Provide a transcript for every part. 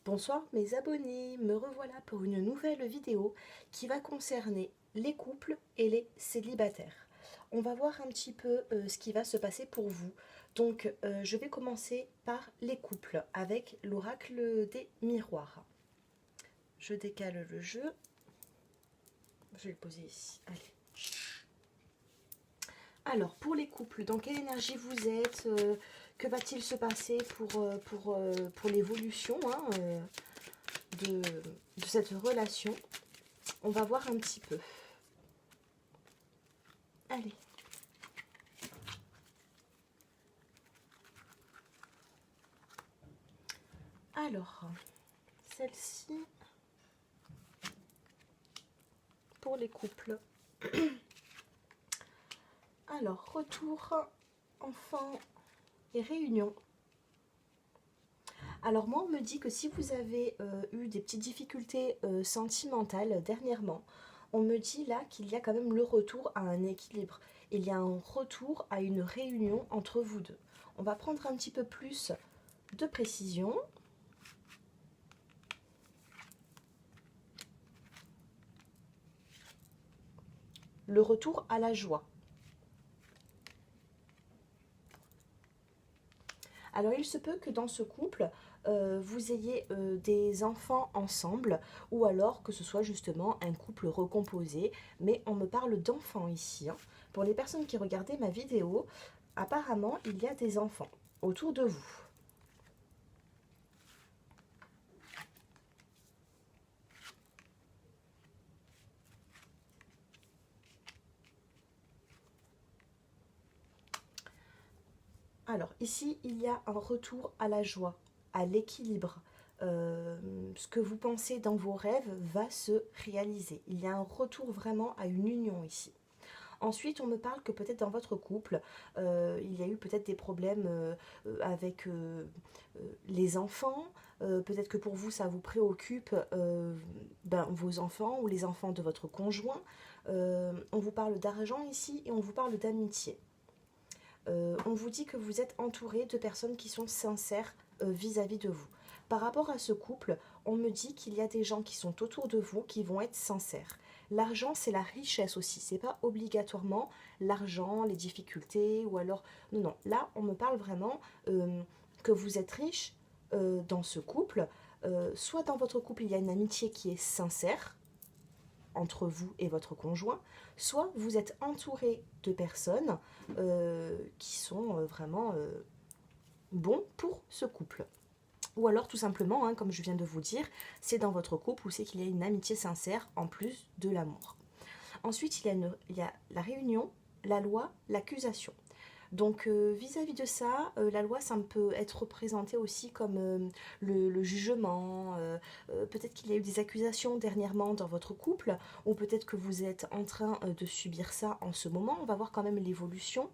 Bonsoir mes abonnés, me revoilà pour une nouvelle vidéo qui va concerner les couples et les célibataires. On va voir un petit peu ce qui va se passer pour vous. Donc je vais commencer par les couples avec l'oracle des miroirs. Je décale le jeu. Je vais le poser ici. Allez. Alors, pour les couples, dans quelle énergie vous êtes que va-t-il se passer pour l'évolution de cette relation? On va voir un petit peu. Allez. Alors, celle-ci, pour les couples. Alors, retour, enfant et réunion. Alors moi, on me dit que si vous avez eu des petites difficultés sentimentales dernièrement, on me dit là qu'il y a quand même le retour à un équilibre. Il y a un retour à une réunion entre vous deux. On va prendre un petit peu plus de précision. Le retour à la joie. Alors il se peut que dans ce couple, vous ayez des enfants ensemble ou alors que ce soit justement un couple recomposé. Mais on me parle d'enfants ici. Pour les personnes qui regardaient ma vidéo, apparemment il y a des enfants autour de vous. Alors ici, il y a un retour à la joie, à l'équilibre. Ce que vous pensez dans vos rêves va se réaliser. Il y a un retour vraiment à une union ici. Ensuite, on me parle que peut-être dans votre couple, il y a eu peut-être des problèmes avec les enfants. Peut-être que pour vous, ça vous préoccupe vos enfants ou les enfants de votre conjoint. On vous parle d'argent ici et on vous parle d'amitié. On vous dit que vous êtes entouré de personnes qui sont sincères vis-à-vis de vous. Par rapport à ce couple, on me dit qu'il y a des gens qui sont autour de vous qui vont être sincères. L'argent, c'est la richesse aussi. C'est pas obligatoirement l'argent, les difficultés ou alors. Non, non. Là, on me parle vraiment que vous êtes riche dans ce couple. Soit dans votre couple, il y a une amitié qui est sincère entre vous et votre conjoint, soit vous êtes entouré de personnes qui sont vraiment bons pour ce couple. Ou alors tout simplement, comme je viens de vous dire, c'est dans votre couple où c'est qu'il y a une amitié sincère en plus de l'amour. Ensuite, il y a la réunion, la loi, l'accusation. Donc vis-à-vis de ça, la loi, ça peut être représenté aussi comme le jugement. Peut-être qu'il y a eu des accusations dernièrement dans votre couple, ou peut-être que vous êtes en train de subir ça en ce moment. On va voir quand même l'évolution.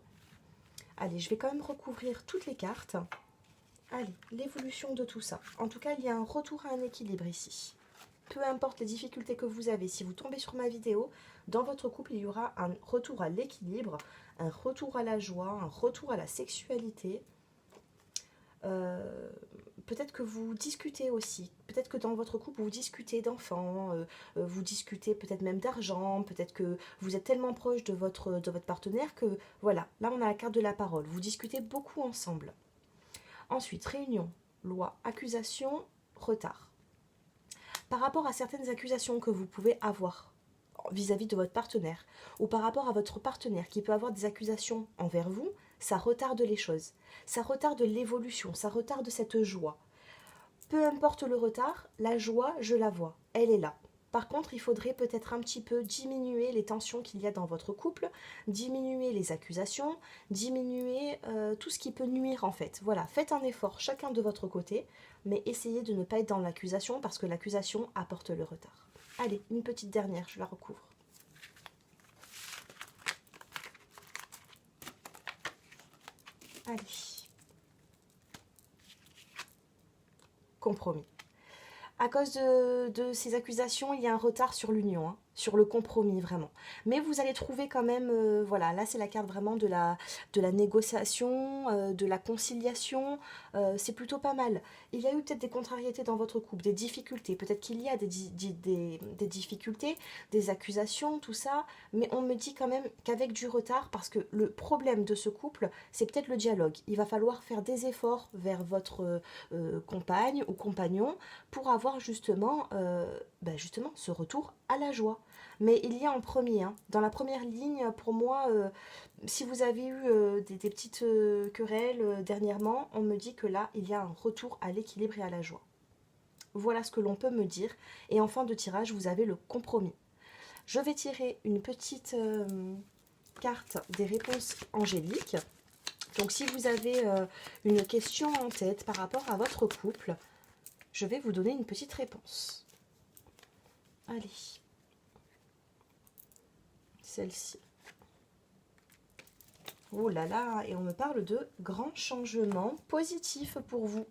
Allez, je vais quand même recouvrir toutes les cartes. Allez, l'évolution de tout ça. En tout cas, il y a un retour à un équilibre ici. Peu importe les difficultés que vous avez, si vous tombez sur ma vidéo, dans votre couple, il y aura un retour à l'équilibre, un retour à la joie, un retour à la sexualité. Peut-être que vous discutez aussi. Peut-être que dans votre couple, vous discutez d'enfants, vous discutez peut-être même d'argent, peut-être que vous êtes tellement proche de votre partenaire que, voilà, là on a la carte de la parole. Vous discutez beaucoup ensemble. Ensuite, réunion, loi, accusation, retard. Par rapport à certaines accusations que vous pouvez avoir vis-à-vis de votre partenaire, ou par rapport à votre partenaire qui peut avoir des accusations envers vous, ça retarde les choses, ça retarde l'évolution, ça retarde cette joie. Peu importe le retard, la joie, je la vois, elle est là. Par contre, il faudrait peut-être un petit peu diminuer les tensions qu'il y a dans votre couple, diminuer les accusations, diminuer tout ce qui peut nuire en fait. Voilà, faites un effort chacun de votre côté, mais essayez de ne pas être dans l'accusation parce que l'accusation apporte le retard. Allez, une petite dernière, je la recouvre. Allez. Compromis. À cause de ces accusations, il y a un retard sur l'union. sur le compromis vraiment. Mais vous allez trouver quand même, voilà, là c'est la carte vraiment de la négociation, de la conciliation, c'est plutôt pas mal. Il y a eu peut-être des contrariétés dans votre couple, des difficultés, peut-être qu'il y a des difficultés, des accusations, tout ça, mais on me dit quand même qu'avec du retard, parce que le problème de ce couple, c'est peut-être le dialogue. Il va falloir faire des efforts vers votre compagne ou compagnon pour avoir justement, justement ce retour à la joie. Mais il y a en premier, hein, dans la première ligne, pour moi, si vous avez eu des petites querelles dernièrement, on me dit que là, il y a un retour à l'équilibre et à la joie. Voilà ce que l'on peut me dire. Et en fin de tirage, vous avez le compromis. Je vais tirer une petite carte des réponses angéliques. Donc si vous avez une question en tête par rapport à votre couple, je vais vous donner une petite réponse. Allez. Celle-ci. Oh là là, et on me parle de grands changements positifs pour vous.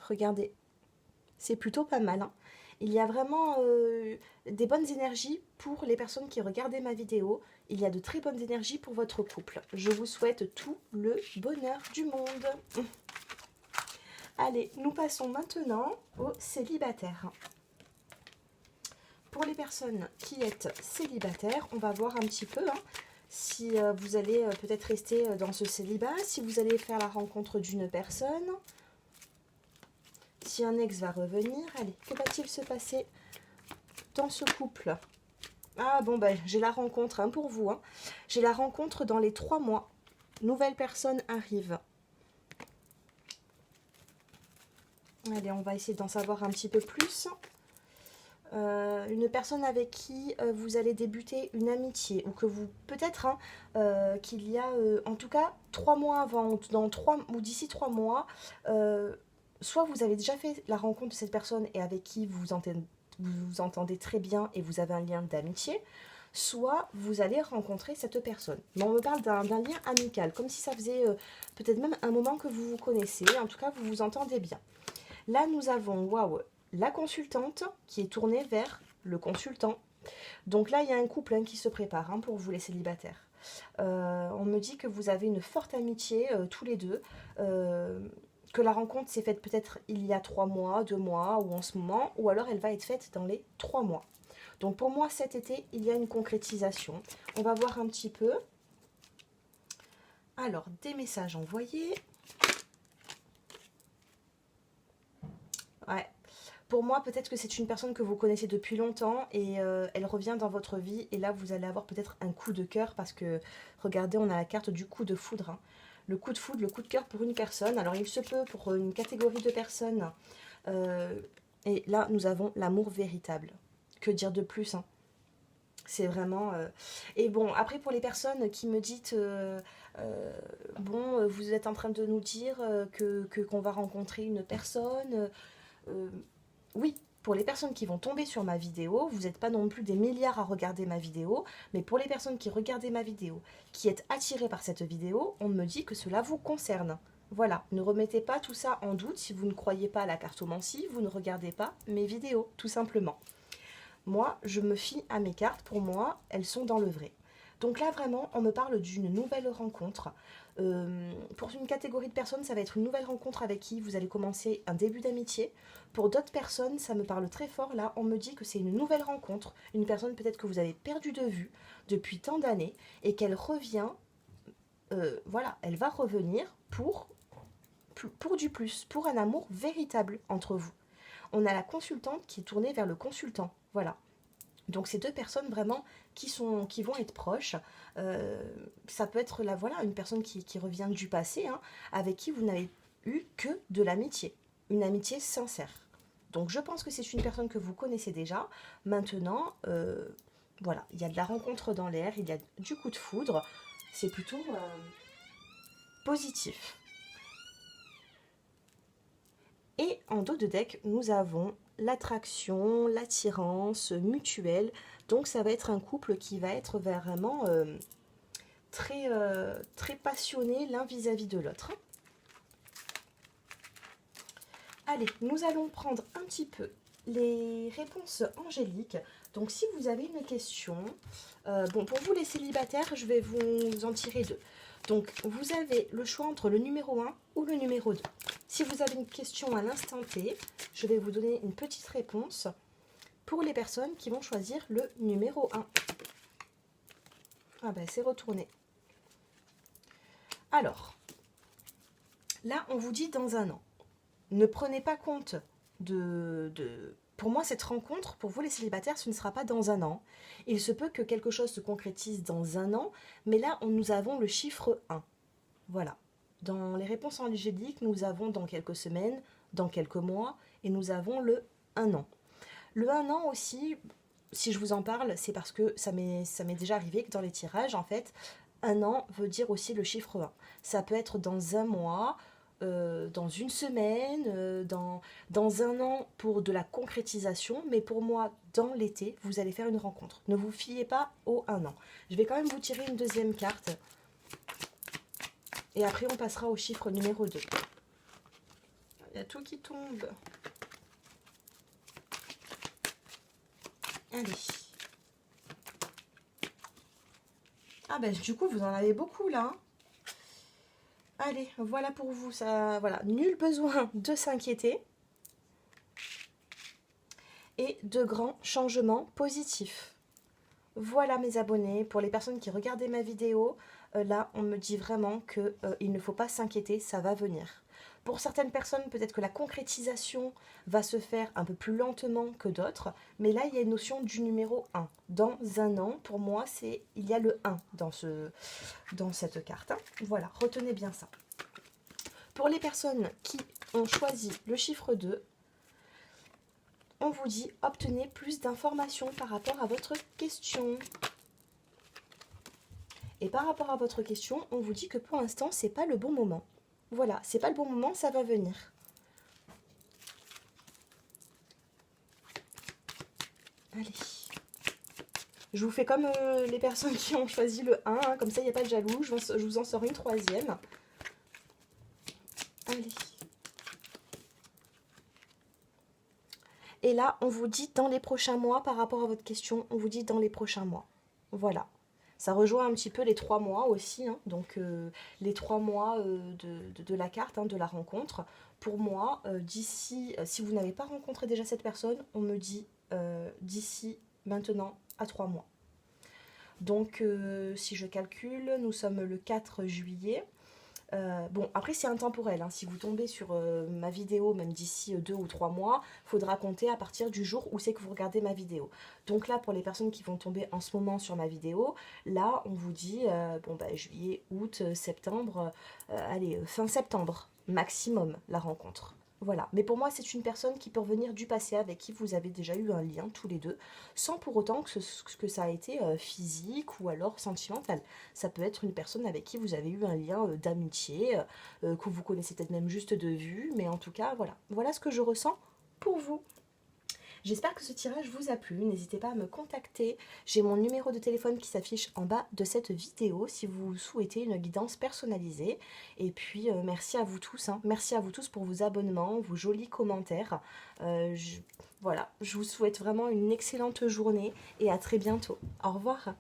Regardez, c'est plutôt pas mal, hein. Il y a vraiment des bonnes énergies pour les personnes qui regardaient ma vidéo. Il y a de très bonnes énergies pour votre couple. Je vous souhaite tout le bonheur du monde. Allez, nous passons maintenant aux célibataires. Pour les personnes qui êtes célibataires, on va voir un petit peu si vous allez peut-être rester dans ce célibat, si vous allez faire la rencontre d'une personne, si un ex va revenir. Allez, que va-t-il se passer dans ce couple? Ah bon, ben, j'ai la rencontre pour vous. J'ai la rencontre dans les 3 mois. Nouvelle personne arrive. Allez, on va essayer d'en savoir un petit peu plus. Une personne avec qui vous allez débuter une amitié, ou que vous, peut-être qu'il y a, en tout cas, 3 mois avant, dans 3, ou d'ici 3 mois, soit vous avez déjà fait la rencontre de cette personne et avec qui vous vous entendez très bien et vous avez un lien d'amitié, soit vous allez rencontrer cette personne. Mais on me parle d'un lien amical, comme si ça faisait peut-être même un moment que vous vous connaissez, en tout cas vous vous entendez bien. Là nous avons, waouh, la consultante qui est tournée vers le consultant. Donc là, il y a un couple qui se prépare pour vous les célibataires. On me dit que vous avez une forte amitié tous les deux, que la rencontre s'est faite peut-être il y a 3 mois, 2 mois ou en ce moment, ou alors elle va être faite dans les 3 mois. Donc pour moi, cet été, il y a une concrétisation. On va voir un petit peu. Alors, des messages envoyés. Ouais. Pour moi, peut-être que c'est une personne que vous connaissez depuis longtemps et elle revient dans votre vie. Et là, vous allez avoir peut-être un coup de cœur parce que, regardez, on a la carte du coup de foudre. Le coup de foudre, le coup de cœur pour une personne. Alors, il se peut pour une catégorie de personnes. Et là, nous avons l'amour véritable. Que dire de plus, C'est vraiment... Et bon, après, pour les personnes qui me dites... bon, vous êtes en train de nous dire qu'on va rencontrer une personne... oui, pour les personnes qui vont tomber sur ma vidéo, vous n'êtes pas non plus des milliards à regarder ma vidéo, mais pour les personnes qui regardent ma vidéo, qui êtes attirées par cette vidéo, on me dit que cela vous concerne. Voilà, ne remettez pas tout ça en doute. Si vous ne croyez pas à la cartomancie, vous ne regardez pas mes vidéos, tout simplement. Moi, je me fie à mes cartes. Pour moi, elles sont dans le vrai. Donc là, vraiment, on me parle d'une nouvelle rencontre. Pour une catégorie de personnes, ça va être une nouvelle rencontre avec qui vous allez commencer un début d'amitié. Pour d'autres personnes, ça me parle très fort. Là, on me dit que c'est une nouvelle rencontre. Une personne peut-être que vous avez perdu de vue depuis tant d'années et qu'elle revient. Voilà, elle va revenir pour du plus, pour un amour véritable entre vous. On a la consultante qui est tournée vers le consultant. Voilà. Donc ces deux personnes vraiment qui vont être proches. Ça peut être là, voilà, une personne qui revient du passé, avec qui vous n'avez eu que de l'amitié. Une amitié sincère. Donc je pense que c'est une personne que vous connaissez déjà. Maintenant, voilà, il y a de la rencontre dans l'air, il y a du coup de foudre. C'est plutôt positif. Et en dos de deck, nous avons l'attraction, l'attirance mutuelle. Donc ça va être un couple qui va être vraiment très, très passionné l'un vis-à-vis de l'autre. Allez, nous allons prendre un petit peu les réponses angéliques. Donc si vous avez une question, bon, pour vous les célibataires, je vais vous en tirer deux. Donc vous avez le choix entre le numéro 1 ou le numéro 2. Si vous avez une question à l'instant T, je vais vous donner une petite réponse pour les personnes qui vont choisir le numéro 1. Ah ben c'est retourné. Alors, là on vous dit dans un an. Ne prenez pas compte Pour moi, cette rencontre, pour vous les célibataires, ce ne sera pas dans un an. Il se peut que quelque chose se concrétise dans un an, mais là, nous avons le chiffre 1. Voilà. Dans les réponses angéliques, nous avons dans quelques semaines, dans quelques mois, et nous avons le 1 an. Le 1 an aussi, si je vous en parle, c'est parce que ça m'est déjà arrivé que dans les tirages, en fait, 1 an veut dire aussi le chiffre 1. Ça peut être dans un mois, dans une semaine, dans un an pour de la concrétisation, mais pour moi, dans l'été, vous allez faire une rencontre. Ne vous fiez pas au 1 an. Je vais quand même vous tirer une deuxième carte. Et après, on passera au chiffre numéro 2. Il y a tout qui tombe. Allez. Ah ben, du coup, vous en avez beaucoup, là. Allez, voilà pour vous. Ça, voilà. Nul besoin de s'inquiéter. Et de grands changements positifs. Voilà mes abonnés, pour les personnes qui regardaient ma vidéo, là on me dit vraiment qu'il ne faut pas s'inquiéter, ça va venir. Pour certaines personnes, peut-être que la concrétisation va se faire un peu plus lentement que d'autres, mais là il y a une notion du numéro 1. Dans un an, pour moi, il y a le 1 dans cette carte. Hein. Voilà, retenez bien ça. Pour les personnes qui ont choisi le chiffre 2, on vous dit obtenez plus d'informations par rapport à votre question. Et par rapport à votre question, on vous dit que pour l'instant, c'est pas le bon moment. Voilà, c'est pas le bon moment, ça va venir. Allez. Je vous fais comme les personnes qui ont choisi le 1, hein, comme ça il n'y a pas de jaloux. Je vous en sors une troisième. Allez. Et là, on vous dit dans les prochains mois, par rapport à votre question, on vous dit dans les prochains mois. Voilà. Ça rejoint un petit peu les 3 mois aussi, hein, donc les 3 mois de la carte, hein, de la rencontre. Pour moi, d'ici, si vous n'avez pas rencontré déjà cette personne, on me dit d'ici maintenant à 3 mois. Donc, si je calcule, nous sommes le 4 juillet. Bon, après c'est intemporel, hein. Si vous tombez sur ma vidéo, même d'ici 2 ou 3 mois, il faudra compter à partir du jour où c'est que vous regardez ma vidéo. Donc là, pour les personnes qui vont tomber en ce moment sur ma vidéo, là, on vous dit, bon, bah, juillet, août, septembre, allez, fin septembre, maximum, la rencontre. Voilà, mais pour moi, c'est une personne qui peut revenir du passé avec qui vous avez déjà eu un lien tous les deux, sans pour autant que ça a été physique ou alors sentimental. Ça peut être une personne avec qui vous avez eu un lien d'amitié, que vous connaissez peut-être même juste de vue, mais en tout cas, voilà. Voilà ce que je ressens pour vous. J'espère que ce tirage vous a plu, n'hésitez pas à me contacter. J'ai mon numéro de téléphone qui s'affiche en bas de cette vidéo si vous souhaitez une guidance personnalisée. Et puis merci à vous tous, hein. Merci à vous tous pour vos abonnements, vos jolis commentaires. Voilà, je vous souhaite vraiment une excellente journée et à très bientôt. Au revoir.